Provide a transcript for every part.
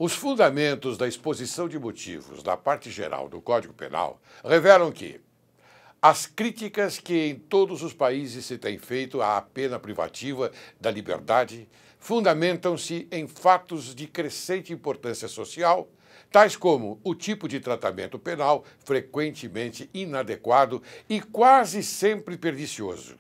Os fundamentos da exposição de motivos da parte geral do Código Penal revelam que as críticas que em todos os países se têm feito à pena privativa da liberdade fundamentam-se em fatos de crescente importância social, tais como o tipo de tratamento penal frequentemente inadequado e quase sempre pernicioso,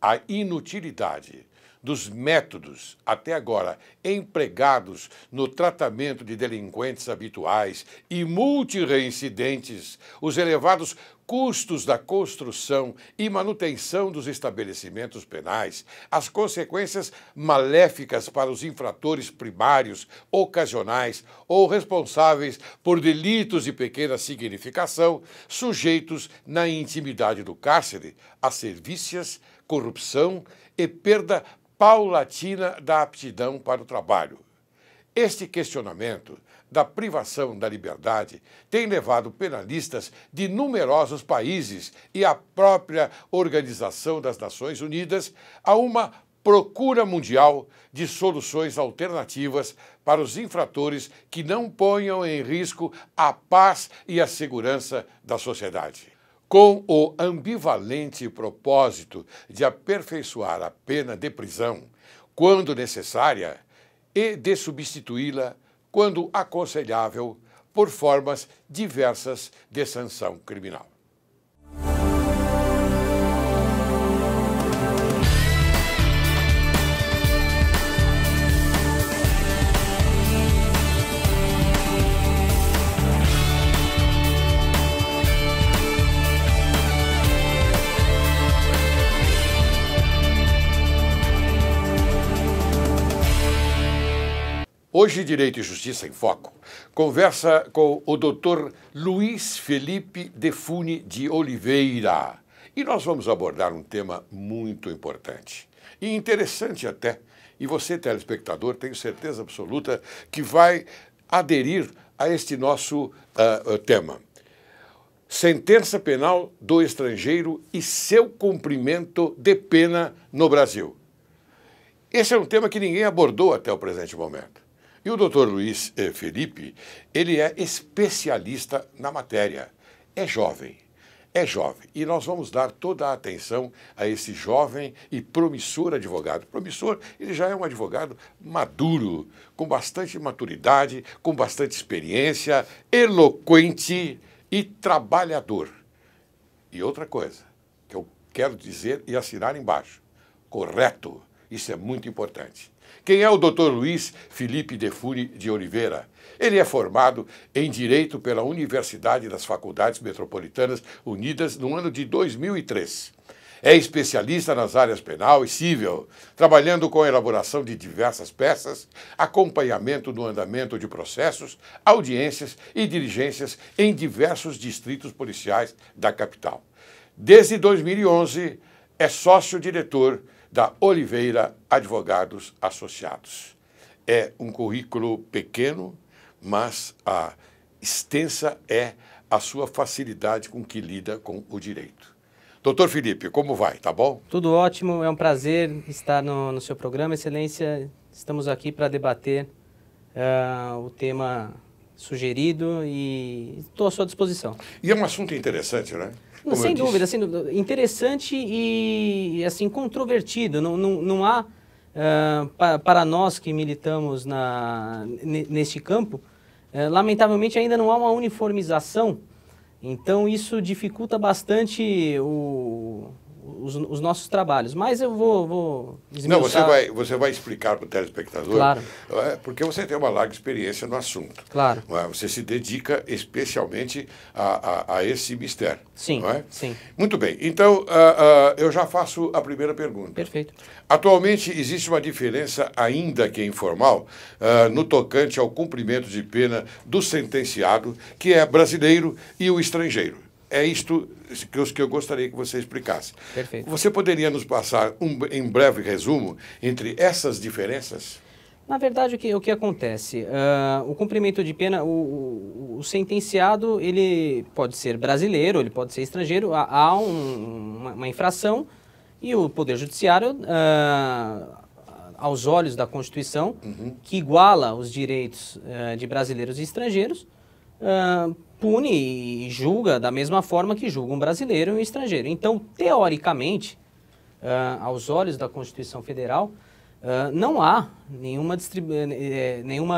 a inutilidade dos métodos até agora empregados no tratamento de delinquentes habituais e multireincidentes, os elevados custos da construção e manutenção dos estabelecimentos penais, as consequências maléficas para os infratores primários, ocasionais ou responsáveis por delitos de pequena significação, sujeitos na intimidade do cárcere a servícias, corrupção e perda paulatina da aptidão para o trabalho. Este questionamento da privação da liberdade tem levado penalistas de numerosos países e a própria Organização das Nações Unidas a uma procura mundial de soluções alternativas para os infratores que não ponham em risco a paz e a segurança da sociedade. Com o ambivalente propósito de aperfeiçoar a pena de prisão, quando necessária, e de substituí-la, quando aconselhável, por formas diversas de sanção criminal. Hoje, Direito e Justiça em Foco conversa com o Dr. Luiz Felipe Defune de Oliveira. E nós vamos abordar um tema muito importante e interessante até. E você, telespectador, tenho certeza absoluta que vai aderir a este nosso tema. Sentença penal do estrangeiro e seu cumprimento de pena no Brasil. Esse é um tema que ninguém abordou até o presente momento. E o doutor Luiz Felipe, ele é especialista na matéria, é jovem. E nós vamos dar toda a atenção a esse jovem e promissor advogado. Promissor, ele já é um advogado maduro, com bastante maturidade, com bastante experiência, eloquente e trabalhador. E outra coisa que eu quero dizer e assinar embaixo, correto, isso é muito importante. Quem é o Dr. Luiz Felipe Defune de Oliveira? Ele é formado em Direito pela Universidade das Faculdades Metropolitanas Unidas no ano de 2003. É especialista nas áreas penal e civil, trabalhando com a elaboração de diversas peças, acompanhamento no andamento de processos, audiências e diligências em diversos distritos policiais da capital. Desde 2011, é sócio-diretor da Oliveira Advogados Associados. É um currículo pequeno, mas a extensa é a sua facilidade com que lida com o direito. Doutor Felipe, como vai? Tá bom? Tudo ótimo, é um prazer estar no seu programa, Excelência. Estamos aqui para debater o tema sugerido e estou à sua disposição. E é um assunto interessante, né? Sem dúvida, interessante e assim, controvertido. Não há, para nós que militamos neste campo, lamentavelmente ainda não há uma uniformização, então isso dificulta bastante os nossos trabalhos. Mas eu vou esmiuçar. Não, você vai explicar para o telespectador, claro, porque você tem uma larga experiência no assunto. Claro. Você se dedica especialmente a esse mistério. Sim, não é? Sim. Muito bem. Então, eu já faço a primeira pergunta. Perfeito. Atualmente, existe uma diferença, ainda que informal, no tocante ao cumprimento de pena do sentenciado, que é brasileiro, e o estrangeiro. É isto que eu gostaria que você explicasse. Perfeito. Você poderia nos passar em breve resumo entre essas diferenças? Na verdade, o que acontece? O cumprimento de pena, o sentenciado, ele pode ser brasileiro, ele pode ser estrangeiro, há uma infração e o Poder Judiciário aos olhos da Constituição, que iguala os direitos de brasileiros e estrangeiros, pune e julga da mesma forma que julga um brasileiro e um estrangeiro. Então, teoricamente, aos olhos da Constituição Federal, não há nenhuma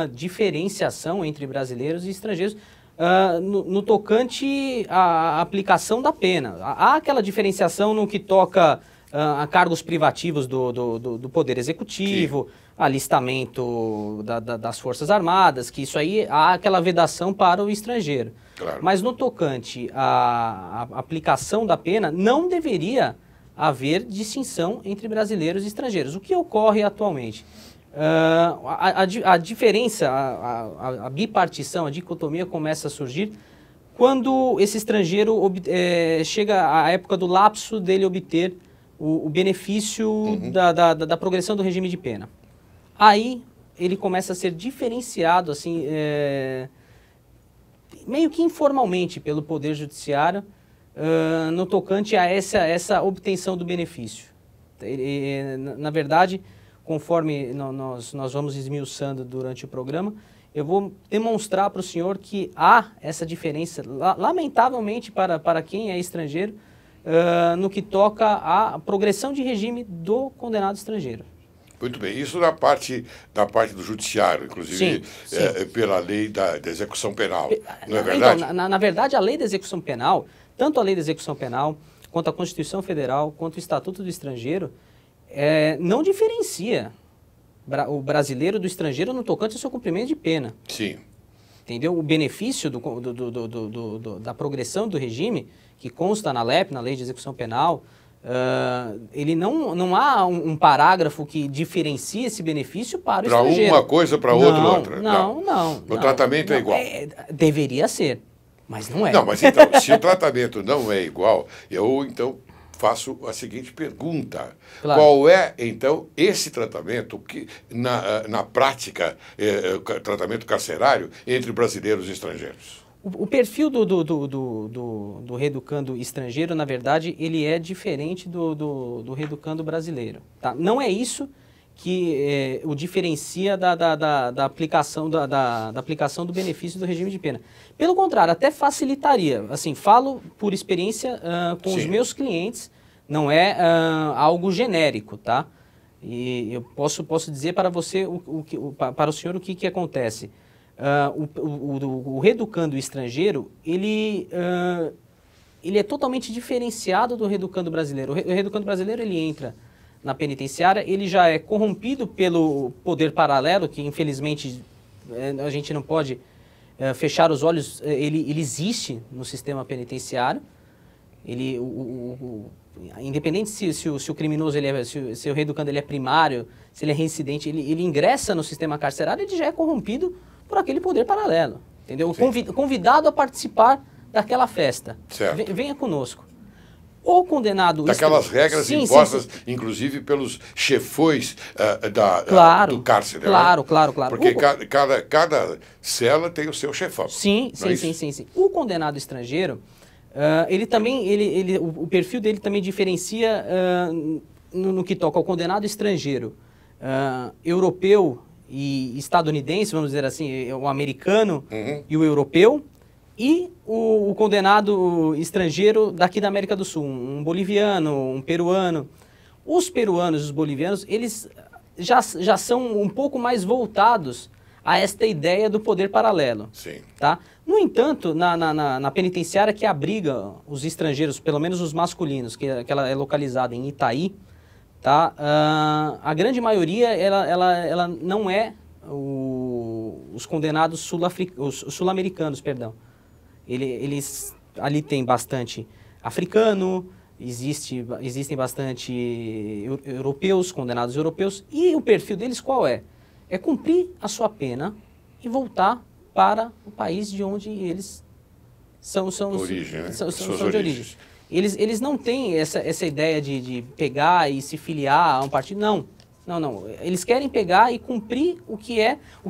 diferenciação entre brasileiros e estrangeiros no tocante à aplicação da pena. Há aquela diferenciação no que toca a cargos privativos do Poder Executivo, alistamento das Forças Armadas, que isso aí há aquela vedação para o estrangeiro. Claro. Mas no tocante à aplicação da pena, não deveria haver distinção entre brasileiros e estrangeiros. O que ocorre atualmente? A diferença, a bipartição, a dicotomia começa a surgir quando esse estrangeiro chega à época do lapso dele obter o benefício da progressão do regime de pena. Aí ele começa a ser diferenciado, assim, meio que informalmente pelo Poder Judiciário, no tocante a essa obtenção do benefício. Na verdade, conforme nós vamos esmiuçando durante o programa, eu vou demonstrar para o senhor que há essa diferença, lamentavelmente para quem é estrangeiro, no que toca à progressão de regime do condenado estrangeiro. Muito bem, isso da parte do judiciário, inclusive Sim. Pela lei da execução penal, não é verdade? Então, na verdade, a lei da execução penal, tanto a lei da execução penal, quanto a Constituição Federal, quanto o Estatuto do Estrangeiro, não diferencia o brasileiro do estrangeiro no tocante ao seu cumprimento de pena. Sim. Entendeu? O benefício da progressão do regime, que consta na LEP, na Lei de Execução Penal, ele não há um parágrafo que diferencie esse benefício para o estrangeiro. Para uma coisa, para outra. Não. O tratamento é igual. Deveria ser, mas não é. Não, mas então, se o tratamento não é igual, eu então faço a seguinte pergunta. Claro. Qual é, então, esse tratamento que, na prática, tratamento carcerário entre brasileiros e estrangeiros? O perfil do reeducando estrangeiro, na verdade, ele é diferente do reeducando brasileiro. Tá? Não é isso que o diferencia da aplicação do benefício do regime de pena. Pelo contrário, até facilitaria. Assim, falo por experiência com Sim. os meus clientes, não é algo genérico, tá? E eu posso dizer para você, para o senhor, o que acontece. O reeducando estrangeiro, ele é totalmente diferenciado do reeducando brasileiro. O reeducando brasileiro, ele entra na penitenciária, ele já é corrompido pelo poder paralelo, que infelizmente a gente não pode fechar os olhos, ele existe no sistema penitenciário. Independente se o criminoso, se o reeducando ele é primário, se ele é reincidente, ele ingressa no sistema carcerário, ele já é corrompido por aquele poder paralelo, entendeu? Convidado a participar daquela festa. Certo. Venha conosco. O condenado... Daquelas regras sim, impostas, sim. Inclusive, pelos chefões do cárcere. Claro. Porque cada cela tem o seu chefão. Sim. O condenado estrangeiro, ele também, o perfil dele também diferencia no que toca ao condenado estrangeiro europeu e estadunidense, vamos dizer assim, o americano e o europeu, e o condenado estrangeiro daqui da América do Sul, um boliviano, um peruano. Os peruanos e os bolivianos, eles já são um pouco mais voltados a esta ideia do poder paralelo. Sim. Tá? No entanto, na penitenciária que abriga os estrangeiros, pelo menos os masculinos, que ela é localizada em Itaí, tá? A grande maioria, ela não é os condenados sul-americanos, perdão. Eles ali tem bastante africano, existem bastante europeus, condenados europeus, e o perfil deles qual é? É cumprir a sua pena e voltar para o país de onde eles são de origem. Eles não têm essa ideia de pegar e se filiar a um partido, não. Eles querem pegar e cumprir o que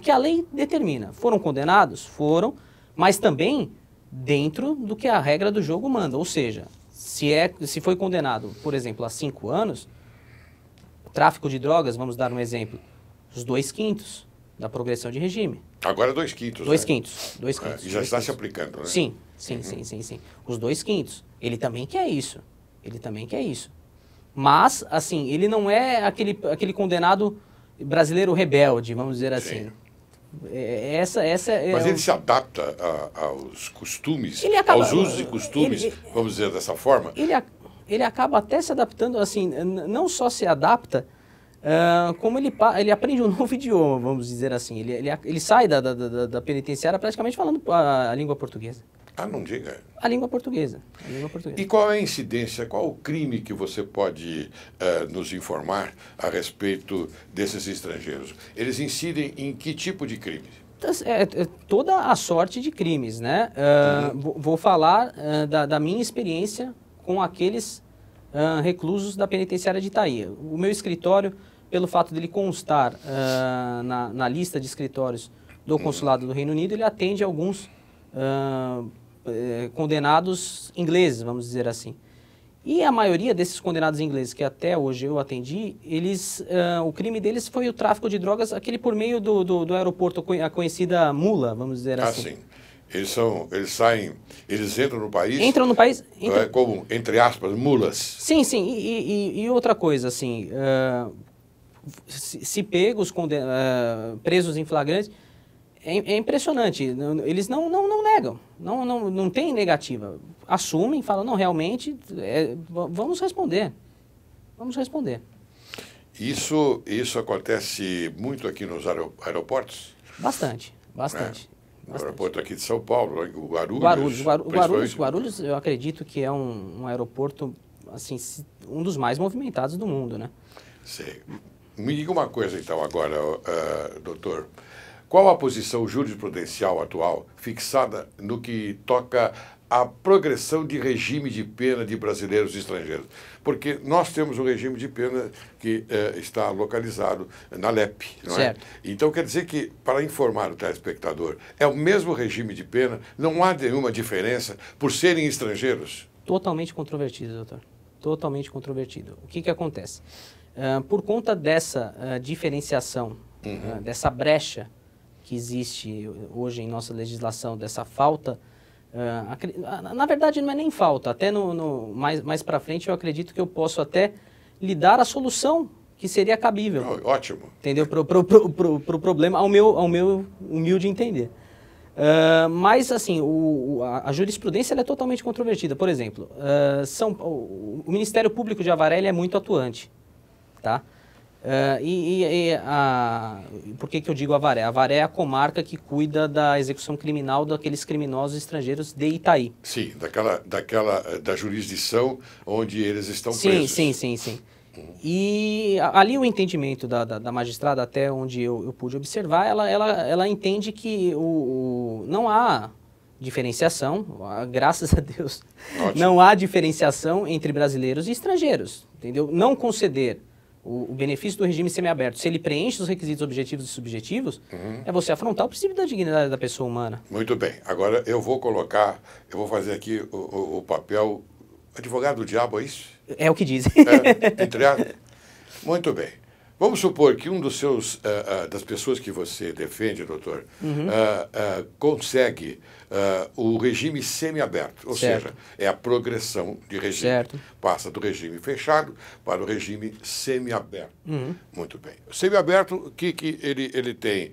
a lei determina. Foram condenados? Foram, mas também dentro do que a regra do jogo manda. Ou seja, se foi condenado, por exemplo, a 5 anos, tráfico de drogas, vamos dar um exemplo, os 2/5 da progressão de regime. Agora 2/5. 2/5. 2/5. E já está se aplicando, né? Sim. Os 2/5. Ele também quer isso. Mas, assim, ele não é aquele condenado brasileiro rebelde, vamos dizer assim. Mas ele se adapta aos costumes, aos usos e costumes, vamos dizer dessa forma? Ele acaba até se adaptando, assim, não só se adapta, como ele aprende um novo idioma, vamos dizer assim. Ele sai da penitenciária praticamente falando a língua portuguesa. Ah, não diga. A língua portuguesa. E qual é a incidência, qual o crime que você pode nos informar a respeito desses estrangeiros? Eles incidem em que tipo de crime? Toda a sorte de crimes, né? Vou falar da minha experiência com aqueles reclusos da penitenciária de Itaí. O meu escritório, pelo fato dele constar na lista de escritórios do Consulado do Reino Unido, ele atende alguns condenados ingleses, vamos dizer assim. E a maioria desses condenados ingleses que até hoje eu atendi, o crime deles foi o tráfico de drogas, aquele por meio do aeroporto, a conhecida mula, vamos dizer assim. Sim. Eles entram no país... Entram no país... como, entre aspas, mulas. Sim. E outra coisa, assim, se pegos, presos em flagrantes, é impressionante, eles não negam, não tem negativa, assumem, falam, não, realmente, vamos responder. Isso acontece muito aqui nos aeroportos? Bastante. No aeroporto aqui de São Paulo, o Guarulhos. Guarulhos, eu acredito que é um aeroporto, assim, um dos mais movimentados do mundo, né? Sei. Me diga uma coisa, então, agora, doutor. Qual a posição jurisprudencial atual fixada no que toca à progressão de regime de pena de brasileiros e estrangeiros? Porque nós temos um regime de pena que está localizado na LEP, não é? Então, quer dizer que, para informar o telespectador, é o mesmo regime de pena, não há nenhuma diferença por serem estrangeiros? Totalmente controvertido, doutor. Totalmente controvertido. O que acontece? Por conta dessa diferenciação, dessa brecha que existe hoje em nossa legislação, dessa falta, na verdade não é nem falta, até mais para frente eu acredito que eu posso até lhe dar a solução que seria cabível. Ótimo. Entendeu? Pro problema, ao meu humilde entender. Mas, assim, a jurisprudência ela é totalmente controvertida. Por exemplo, o Ministério Público de Avaré ele é muito atuante, tá? Por que eu digo Avaré? Avaré é a comarca que cuida da execução criminal daqueles criminosos estrangeiros de Itaí. Sim, da jurisdição onde eles estão presos. Sim. E ali o entendimento da magistrada, até onde eu pude observar, ela entende que não há diferenciação, graças a Deus, não há diferenciação entre brasileiros e estrangeiros, entendeu? Não conceder o benefício do regime semiaberto, se ele preenche os requisitos objetivos e subjetivos, é você afrontar o princípio da dignidade da pessoa humana. Muito bem. Agora eu vou fazer aqui o papel advogado do diabo, é isso? É o que dizem. Muito bem. Vamos supor que um das pessoas que você defende, doutor, consegue o regime semiaberto, ou seja, é a progressão de regime. Passa do regime fechado para o regime semiaberto. Muito bem. O semiaberto, o que ele tem?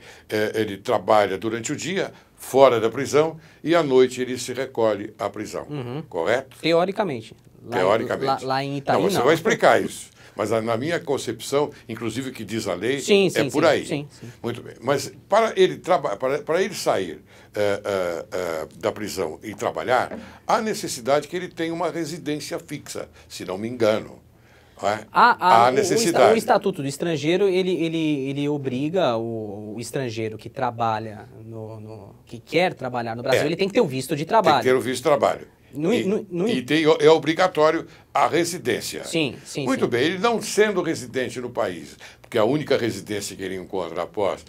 Ele trabalha durante o dia, fora da prisão, e à noite ele se recolhe à prisão, correto? Teoricamente. Teoricamente. Lá em Itaí, você vai explicar isso. Mas na minha concepção, inclusive o que diz a lei, é por aí. Sim. Muito bem. Mas para ele sair da prisão e trabalhar, há necessidade que ele tenha uma residência fixa, se não me engano. Há necessidade. O Estatuto do Estrangeiro, ele obriga o estrangeiro que trabalha, que quer trabalhar no Brasil, ele tem que ter o visto de trabalho. Tem que ter o visto de trabalho. É obrigatório a residência. Sim. Muito bem, ele não sendo residente no país, porque a única residência que ele encontra após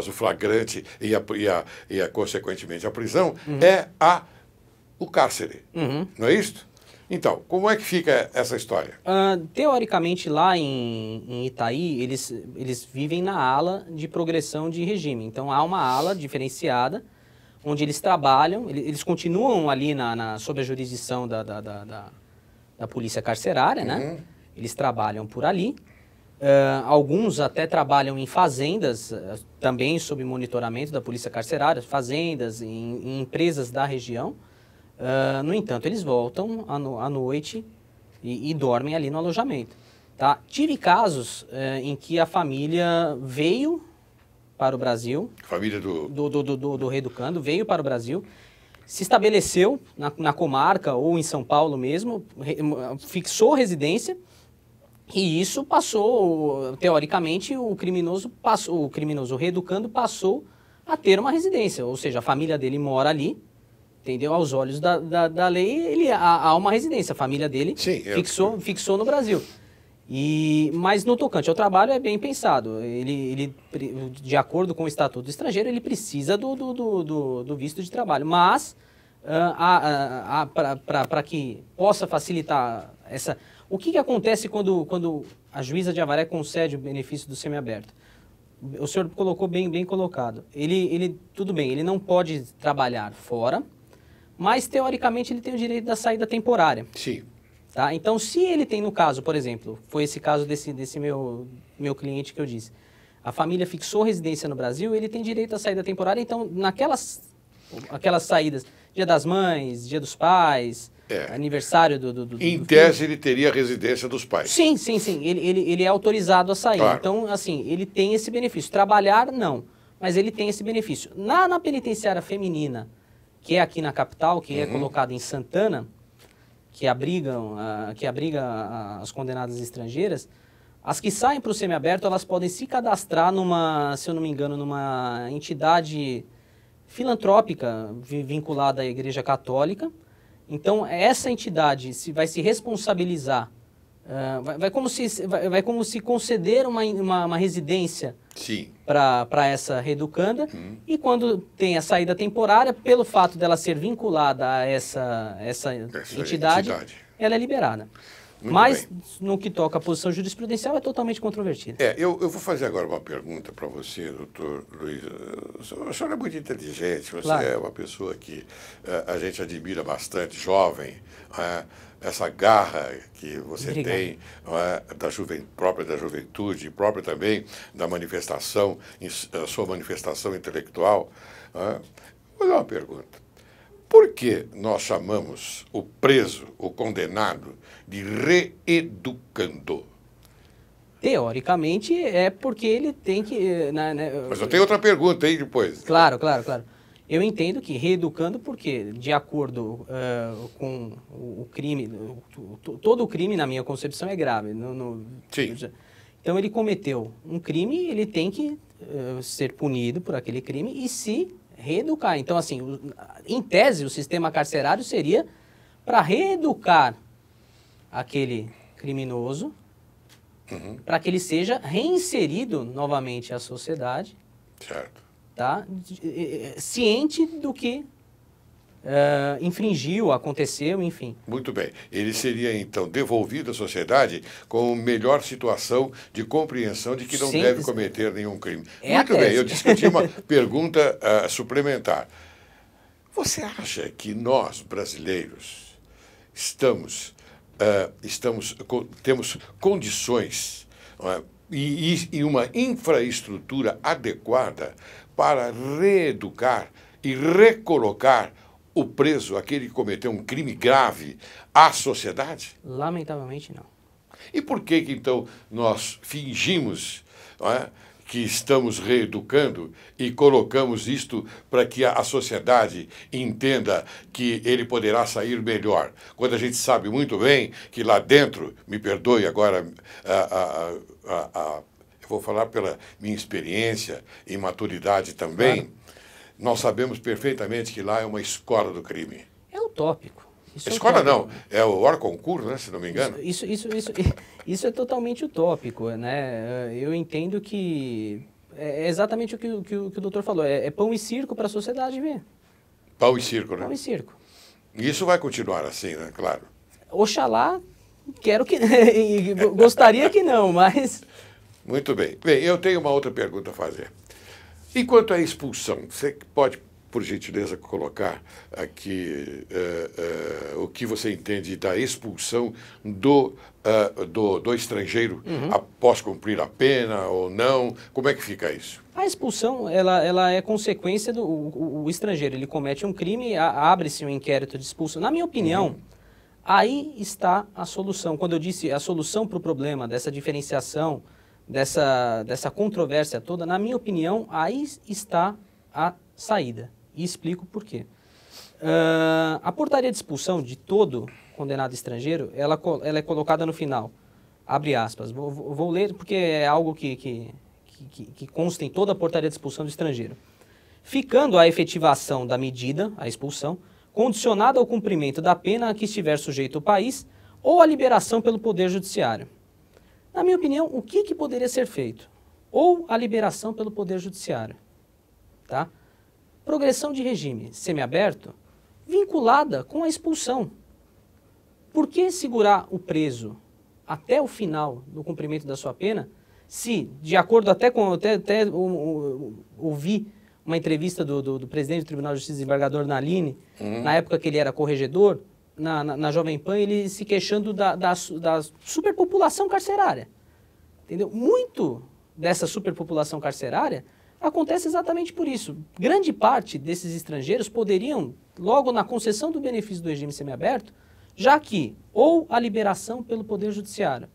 o flagrante e consequentemente a prisão é o cárcere. Não é isso? Então, como é que fica essa história? Teoricamente, lá em Itaí, eles vivem na ala de progressão de regime. Então, há uma ala diferenciada, onde eles trabalham, eles continuam ali sob a jurisdição da polícia carcerária, né? Eles trabalham por ali. Alguns até trabalham em fazendas, também sob monitoramento da polícia carcerária, fazendas, em empresas da região. No entanto, eles voltam à noite e dormem ali no alojamento. Tá? Tive casos em que a família veio para o Brasil. Família do reeducando, veio para o Brasil, se estabeleceu na comarca ou em São Paulo mesmo, fixou residência e isso passou, teoricamente, o reeducando passou a ter uma residência, ou seja, a família dele mora ali. Entendeu? Aos olhos da lei, há uma residência. A família dele fixou no Brasil. Mas no tocante ao trabalho é bem pensado. Ele, de acordo com o Estatuto do Estrangeiro, ele precisa do visto de trabalho. Mas, para que possa facilitar essa... O que acontece quando a juíza de Avaré concede o benefício do semiaberto? O senhor colocou bem colocado. Tudo bem, ele não pode trabalhar fora, mas, teoricamente, ele tem o direito da saída temporária. Sim. Tá? Então, se ele tem, no caso, por exemplo, foi esse caso desse meu cliente que eu disse, a família fixou residência no Brasil, ele tem direito à saída temporária. Então, aquelas saídas, Dia das Mães, Dia dos Pais, aniversário Em tese, ele teria a residência dos pais. Sim. Ele é autorizado a sair. Claro. Então, assim, ele tem esse benefício. Trabalhar, não. Mas ele tem esse benefício. Na penitenciária feminina, que é aqui na capital, que é colocada em Santana, que abriga as condenadas estrangeiras, as que saem para o semiaberto, elas podem se cadastrar se eu não me engano, numa entidade filantrópica vinculada à Igreja Católica. Então, essa entidade vai se responsabilizar, vai como se conceder uma residência para essa reeducanda, e quando tem a saída temporária, pelo fato dela ser vinculada a essa entidade, ela é liberada. Mas, no que toca à posição jurisprudencial, é totalmente controvertida. Eu vou fazer agora uma pergunta para você, doutor Luiz. O senhor é muito inteligente, você é uma pessoa que a gente admira bastante, jovem, essa garra que você tem própria da juventude, própria também da manifestação, a sua manifestação intelectual. Vou fazer uma pergunta. Por que nós chamamos o preso, o condenado, de reeducando? Teoricamente, é porque ele tem que... Mas eu tenho outra pergunta aí depois. Claro. Eu entendo que reeducando porque, de acordo com o crime, todo crime, na minha concepção, é grave. Sim. Então, ele cometeu um crime, ele tem que ser punido por aquele crime e se reeducar. Então, assim, em tese, o sistema carcerário seria para reeducar aquele criminoso, para que ele seja reinserido novamente à sociedade. Certo. Tá? Ciente do que infringiu, aconteceu, enfim. Muito bem. Ele seria, então, devolvido à sociedade com melhor situação de compreensão de que não deve cometer nenhum crime. Muito bem, eu discuti uma pergunta suplementar. Você acha que nós, brasileiros, temos condições e uma infraestrutura adequada para reeducar e recolocar o preso, aquele que cometeu um crime grave, à sociedade? Lamentavelmente, não. E por que então, nós fingimos que estamos reeducando e colocamos isto para que a sociedade entenda que ele poderá sair melhor, quando a gente sabe muito bem que lá dentro, me perdoe agora, eu vou falar pela minha experiência e maturidade também, claro. Nós sabemos perfeitamente que lá é uma escola do crime. É utópico. Escola não, é o Orconcourt, né, se não me engano. Isso é totalmente utópico, né? Eu entendo que é exatamente o que o doutor falou, é pão e circo para a sociedade ver. Pão e circo, né? Pão e circo. E isso vai continuar assim, né? Claro. Oxalá, quero que... gostaria que não, mas... Muito bem. Bem, eu tenho uma outra pergunta a fazer. E quanto à expulsão, você pode, por gentileza, colocar aqui o que você entende da expulsão do estrangeiro após cumprir a pena ou não? Como é que fica isso? A expulsão, ela é consequência do o estrangeiro. Ele comete um crime, abre-se um inquérito de expulsão. Na minha opinião, aí está a solução. Quando eu disse a solução para o problema dessa diferenciação, dessa controvérsia toda, na minha opinião, aí está a saída. E explico por quê. A portaria de expulsão de todo condenado estrangeiro, ela é colocada no final. Abre aspas. Vou ler porque é algo que consta em toda a portaria de expulsão do estrangeiro. Ficando a efetivação da medida, a expulsão, condicionada ao cumprimento da pena a que estiver sujeito o país ou a liberação pelo Poder Judiciário. Na minha opinião, o que poderia ser feito? Ou a liberação pelo Poder Judiciário. Tá? Progressão de regime semiaberto vinculada com a expulsão. Por que segurar o preso até o final do cumprimento da sua pena, se, de acordo até ouvi uma entrevista do presidente do Tribunal de Justiça, desembargador Naline, na época que ele era corregedor, na Jovem Pan, ele se queixando da superpopulação carcerária. Entendeu? Muito dessa superpopulação carcerária acontece exatamente por isso. Grande parte desses estrangeiros poderiam, logo na concessão do benefício do regime semiaberto, já que ou a liberação pelo Poder Judiciário.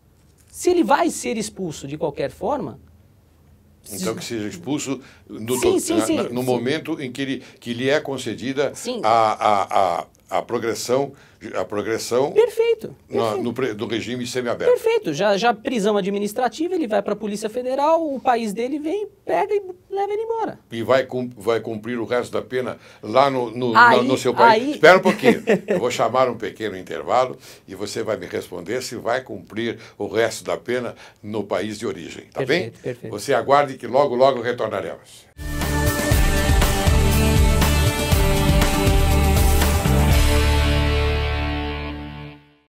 Se ele vai ser expulso de qualquer forma... Então que seja expulso no momento em que lhe é concedida a progressão Perfeito. No regime semiaberto. Perfeito. Já prisão administrativa, ele vai para a Polícia Federal, o país dele vem, pega e leva ele embora. E vai cumprir o resto da pena lá no seu país. Espera um pouquinho. Eu vou chamar um pequeno intervalo e você vai me responder se vai cumprir o resto da pena no país de origem. Tá bem? Perfeito. Você aguarde que logo retornaremos.